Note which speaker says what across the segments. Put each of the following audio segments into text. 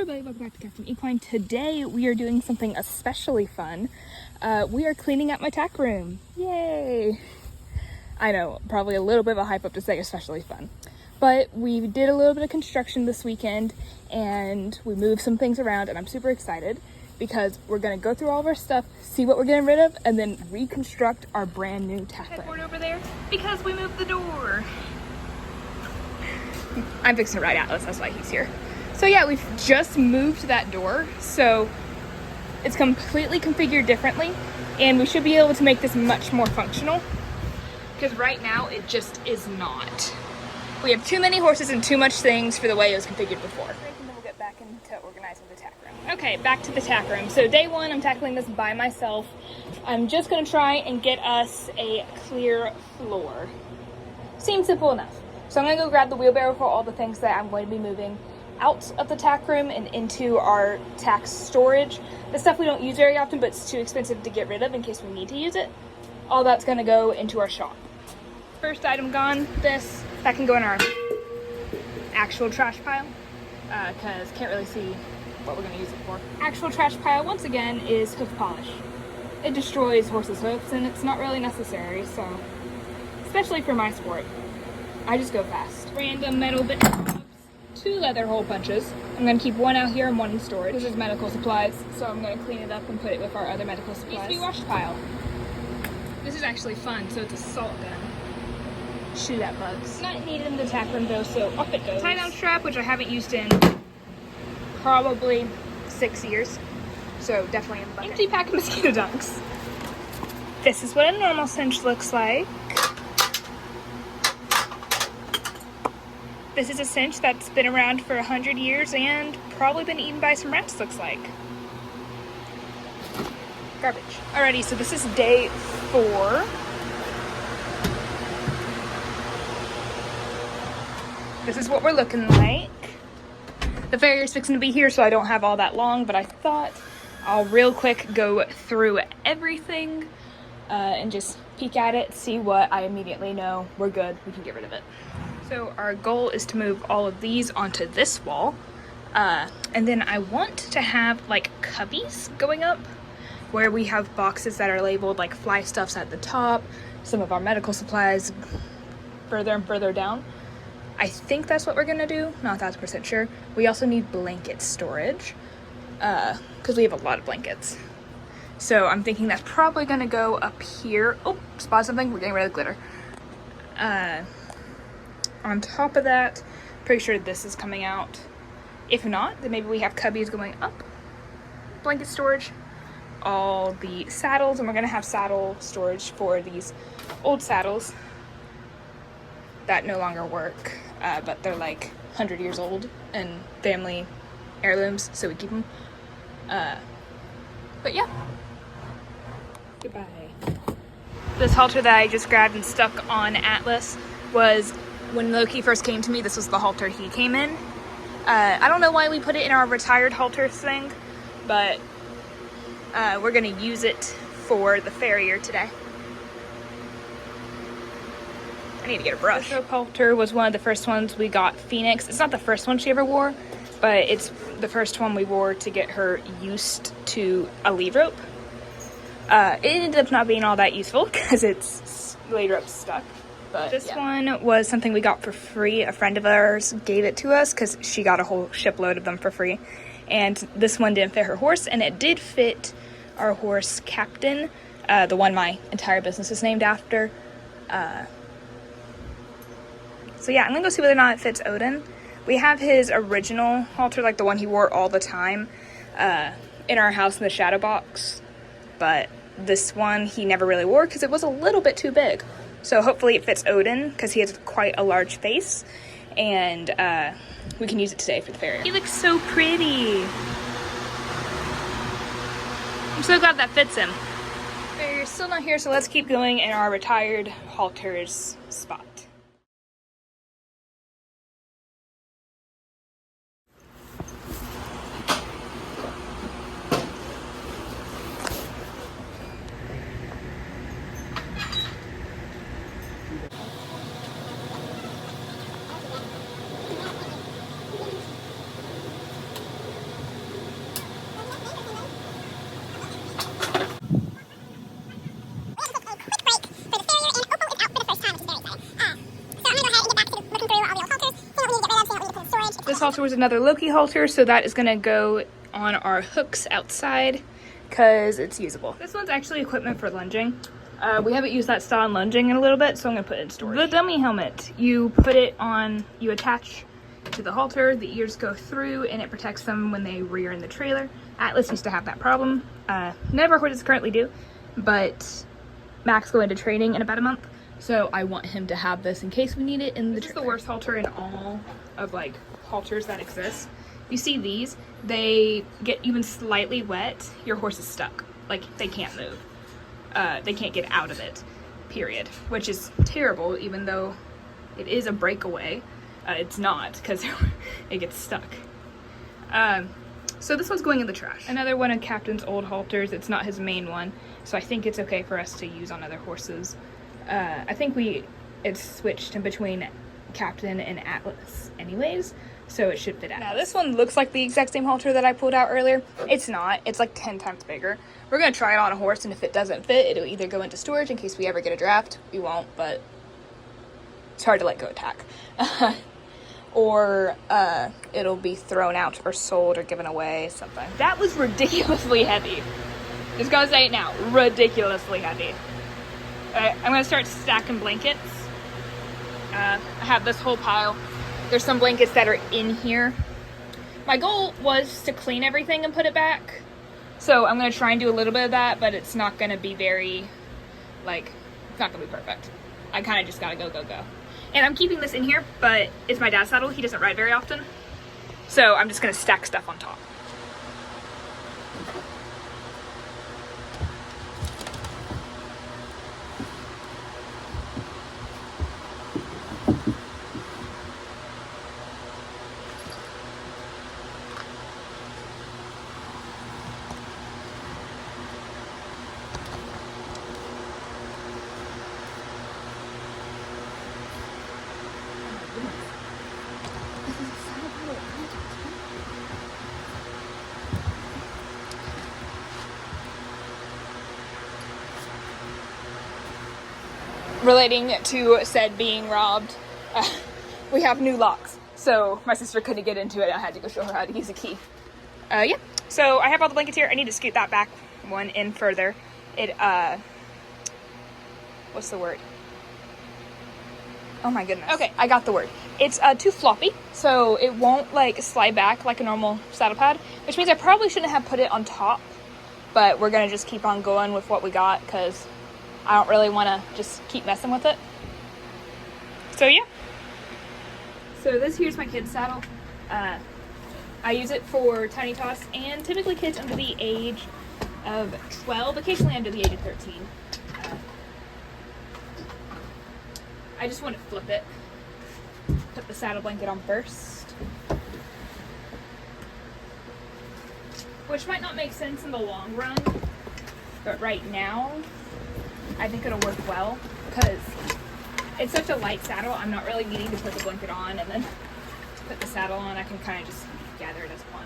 Speaker 1: everybody, welcome back to Captain Equine. Today we are doing something especially fun. We are cleaning up my tack room. Yay! I know, probably a little bit of a hype up to say especially fun. But we did a little bit of construction this weekend and we moved some things around, and I'm super excited because we're gonna go through all of our stuff, see what we're getting rid of, and then reconstruct our brand new tack room. Headboard over there because we moved the door. I'm fixing to ride Atlas, that's why he's here. So yeah, we've just moved that door, so it's completely configured differently, and we should be able to make this much more functional, because right now it just is not. We have too many horses and too much things for the way it was configured before. And then we'll get back into organizing the tack room. Okay, back to the tack room. So day one, I'm tackling this by myself. I'm just gonna try and get us a clear floor. Seems simple enough. So I'm gonna go grab the wheelbarrow for all the things that I'm going to be moving out of the tack room and into our tack storage. The stuff we don't use very often, but it's too expensive to get rid of in case we need to use it. All that's gonna go into our shop. First item gone, that can go in our actual trash pile, because can't really see what we're gonna use it for. Actual trash pile, once again, is hoof polish. It destroys horses' hoofs and it's not really necessary, so, especially for my sport. I just go fast. Random metal bits. 2 leather hole punches. I'm going to keep one out here and one in storage. This is medical supplies, so I'm going to clean it up and put it with our other medical supplies. Needs to be wash pile. This is actually fun, so it's a salt gun. Shoot at bugs. Not needed in the tack room though, so off it goes. Tie down strap, which I haven't used in probably 6 years, so definitely in the bucket. Empty pack of mosquito dunks. This is what a normal cinch looks like. This is a cinch that's been around for 100 years and probably been eaten by some rats, looks like. Garbage. Alrighty, so this is day 4. This is what we're looking like. The farrier's fixing to be here, so I don't have all that long, but I thought I'll real quick go through everything and just peek at it, see what I immediately know. We're good, we can get rid of it. So our goal is to move all of these onto this wall. And then I want to have like cubbies going up where we have boxes that are labeled like fly stuffs at the top, some of our medical supplies further and further down. I think that's what we're gonna do, not 1,000% sure. We also need blanket storage because we have a lot of blankets. So I'm thinking that's probably gonna go up here. Oh, spot something, we're getting rid of the glitter. On top of that, pretty sure this is coming out. If not, then maybe we have cubbies going up. Blanket storage, all the saddles, and we're gonna have saddle storage for these old saddles that no longer work, but they're like 100 years old and family heirlooms, so we keep them. But yeah. Goodbye. This halter that I just grabbed and stuck on Atlas was, when Loki first came to me, this was the halter he came in. I don't know why we put it in our retired halter thing, but we're gonna use it for the farrier today. I need to get a brush. The rope halter was one of the first ones we got Phoenix. It's not the first one she ever wore, but it's the first one we wore to get her used to a lead rope. It ended up not being all that useful because it's lead rope stuck. But this one was something we got for free. A friend of ours gave it to us because she got a whole shipload of them for free. And this one didn't fit her horse, and it did fit our horse Captain, the one my entire business is named after. So yeah, I'm gonna go see whether or not it fits Odin. We have his original halter, like the one he wore all the time, in our house in the shadow box. But this one he never really wore because it was a little bit too big. So hopefully it fits Odin because he has quite a large face, and we can use it today for the farrier. He looks so pretty. I'm so glad that fits him. Farrier's still not here, so let's keep going in our retired halter's spot. halter was another Loki halter, so that is gonna go on our hooks outside because it's usable. This one's actually equipment for lunging. We haven't used that style in lunging in a little bit, so I'm gonna put it in storage. The dummy helmet, you put it on, you attach to the halter, the ears go through, and it protects them when they rear in the trailer. Atlas used to have that problem. None of our horses currently do, but Max go into training in about a month, so I want him to have this in case we need it in the trailer. This is the worst halter in all of like halters that exist. You see these, they get even slightly wet, your horse is stuck. Like, they can't move. They can't get out of it, period. Which is terrible, even though it is a breakaway. It's not, because it gets stuck. So this one's going in the trash. Another one of Captain's old halters. It's not his main one, so I think it's okay for us to use on other horses. I think it's switched in between Captain and Atlas anyways, so it should fit out. Now this one looks like the exact same halter that I pulled out earlier. It's not. It's like 10 times bigger. We're gonna try it on a horse, and if it doesn't fit, it'll either go into storage in case we ever get a draft. We won't, but it's hard to let go of TACK. Or it'll be thrown out or sold or given away, something. That was ridiculously heavy. Just gonna say it now, ridiculously heavy. I'm gonna start stacking blankets. I have this whole pile. There's some blankets that are in here. My goal was to clean everything and put it back. So I'm gonna try and do a little bit of that, but it's not gonna be very, like, it's not gonna be perfect. I kind of just gotta go. And I'm keeping this in here, but it's my dad's saddle. He doesn't ride very often. So I'm just gonna stack stuff on top. Relating to said being robbed, we have new locks, so my sister couldn't get into it. I had to go show her how to use a key. Yeah, so I have all the blankets here. I need to scoot that back one in further. It, what's the word? Oh my goodness. Okay, I got the word. It's too floppy, so it won't like slide back like a normal saddle pad, which means I probably shouldn't have put it on top, but we're gonna just keep on going with what we got because I don't really want to just keep messing with it. So yeah. So this here's my kid's saddle. I use it for tiny toss and typically kids under the age of 12, occasionally under the age of 13. I just want to flip it. Put the saddle blanket on first. Which might not make sense in the long run, but right now, I think it'll work well because it's such a light saddle. I'm not really needing to put the blanket on and then put the saddle on. I can kind of just gather it as one.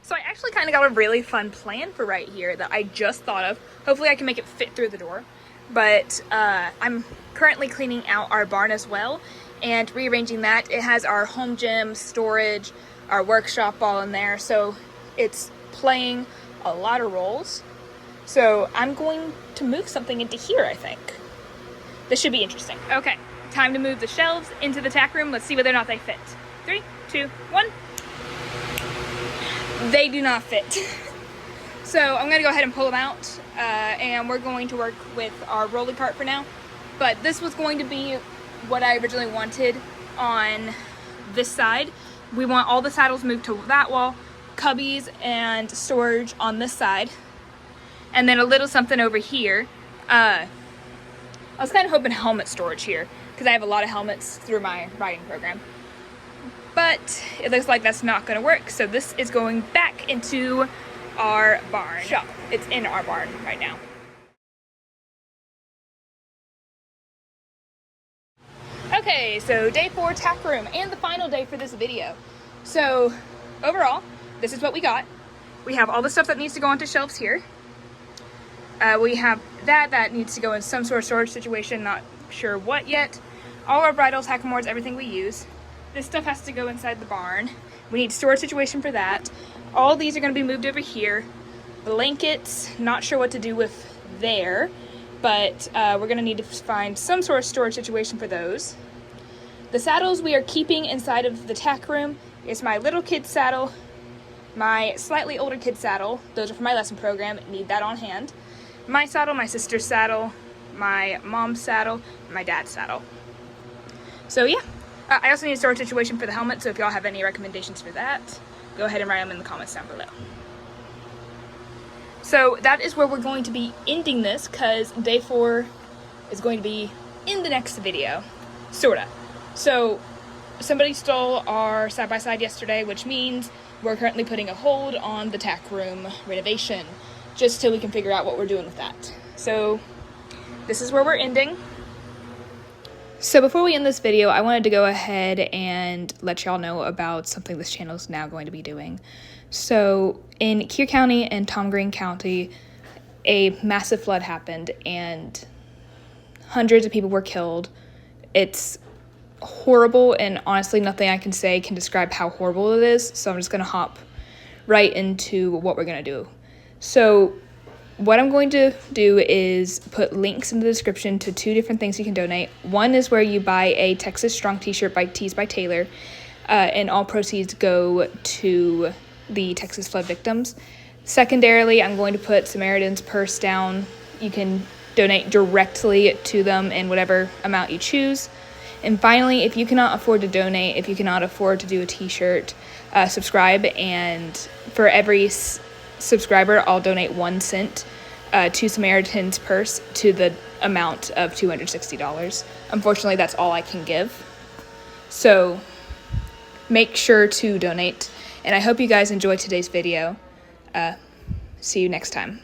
Speaker 1: So I actually kind of got a really fun plan for right here that I just thought of. Hopefully I can make it fit through the door. But I'm currently cleaning out our barn as well and rearranging that. It has our home gym, storage, our workshop all in there. So it's playing a lot of roles. So I'm going to move something into here, I think. This should be interesting. Okay, time to move the shelves into the tack room. Let's see whether or not they fit. 3, 2, 1. They do not fit. So I'm gonna go ahead and pull them out and we're going to work with our rolling cart for now. But this was going to be what I originally wanted on this side. We want all the saddles moved to that wall, cubbies and storage on this side, and then a little something over here. I was kind of hoping helmet storage here because I have a lot of helmets through my riding program. But it looks like that's not going to work, so this is going back into our barn shop. It's in our barn right now. Okay, so day 4 tack room and the final day for this video. So overall, this is what we got. We have all the stuff that needs to go onto shelves here. We have that needs to go in some sort of storage situation, not sure what yet. All our bridles, hackamores, everything we use. This stuff has to go inside the barn. We need storage situation for that. All these are going to be moved over here. Blankets, not sure what to do with there, but we're going to need to find some sort of storage situation for those. The saddles we are keeping inside of the tack room. Is my little kid's saddle, my slightly older kid's saddle. Those are for my lesson program. Need that on hand. My saddle, my sister's saddle, my mom's saddle, and my dad's saddle. So yeah. I also need a storage situation for the helmet, so if y'all have any recommendations for that, go ahead and write them in the comments down below. So that is where we're going to be ending this, because day 4 is going to be in the next video. Sorta. So somebody stole our side-by-side yesterday, which means we're currently putting a hold on the tack room renovation, just till we can figure out what we're doing with that. So this is where we're ending. So before we end this video, I wanted to go ahead and let y'all know about something this channel is now going to be doing. So in Kear County and Tom Green County, a massive flood happened and hundreds of people were killed. It's horrible, and honestly nothing I can say can describe how horrible it is, so I'm just going to hop right into what we're going to do. So what I'm going to do is put links in the description to 2 different things you can donate. One is where you buy a Texas Strong t-shirt by Tees by Taylor, and all proceeds go to the Texas flood victims. Secondarily, I'm going to put Samaritan's Purse down. You can donate directly to them in whatever amount you choose. And finally, if you cannot afford to donate, if you cannot afford to do a t-shirt, subscribe, and for every subscriber, I'll donate 1 cent to Samaritan's Purse to the amount of $260. Unfortunately, that's all I can give. So make sure to donate, and I hope you guys enjoyed today's video. See you next time.